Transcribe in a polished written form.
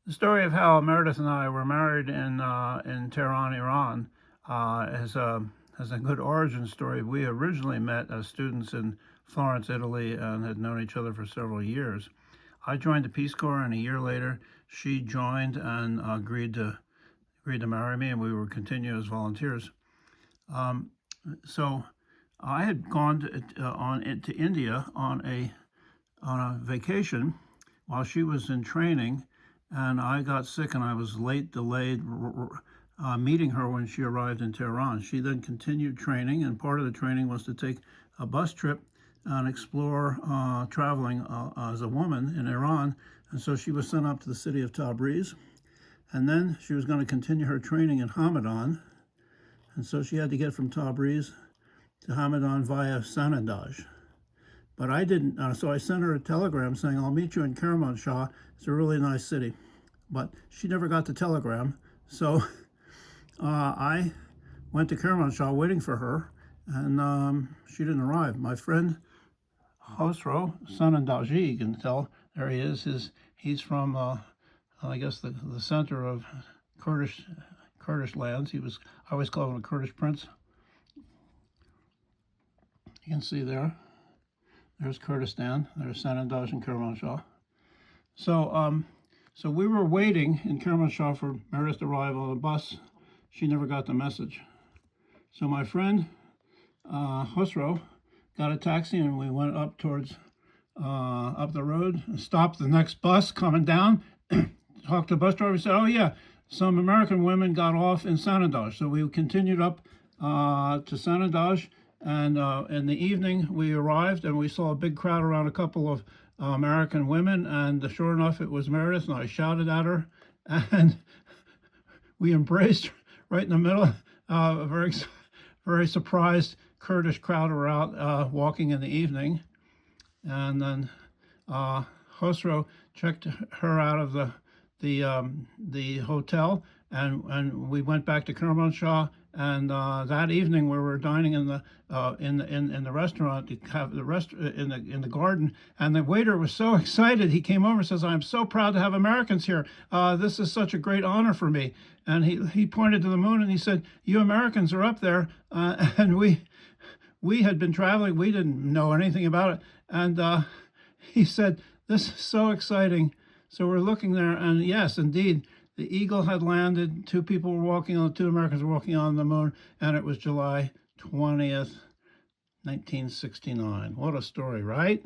The story of how Meredith and I were married in Tehran, Iran, has a good origin story. We originally met as students in Florence, Italy, and had known each other for several years. I joined the Peace Corps, and a year later, she joined and agreed to marry me, and we would continue as volunteers. Um, so I had gone to India on a vacation while she was in training, and I got sick and I was delayed meeting her when she arrived in Tehran. She then continued training, and part of the training was to take a bus trip and explore traveling as a woman in Iran. And so she was sent up to the city of Tabriz, and then she was going to continue her training in Hamadan. And so she had to get from Tabriz to Hamadan via Sanandaj. But I didn't, so I sent her a telegram saying, I'll meet you in Kermanshah. It's a really nice city. But she never got the telegram. So I went to Kermanshah waiting for her, and she didn't arrive. My friend Khosrow Sanandaji, you can tell, there he is. He's from, I guess, the center of Kurdish lands. I always call him a Kurdish prince. You can see there's Kurdistan, there's Sanandaj and Kermanshah. So we were waiting in Kermanshah for Meredith to arrive on the bus. She never got the message. So my friend Khosrow got a taxi, and we went up towards up the road, stopped the next bus coming down, talked to the bus driver. He said, oh yeah, some American women got off in Sanandaj. So we continued up to Sanandaj, and in the evening we arrived, and we saw a big crowd around a couple of American women, and sure enough it was Meredith, and I shouted at her, and we embraced right in the middle. A very surprised Kurdish crowd were out walking in the evening, and then Khosrow checked her out of the hotel, and we went back to Kermanshah. And that evening we were dining in the restaurant, in the garden, and the waiter was so excited. He came over and says, "I'm so proud to have Americans here. This is such a great honor for me." And he pointed to the moon and he said, "You Americans are up there," and we had been traveling. We didn't know anything about it, and he said, "This is so exciting." So we're looking there, and yes, indeed, the Eagle had landed. Two Americans were walking on the moon, and it was July 20th, 1969. What a story, right?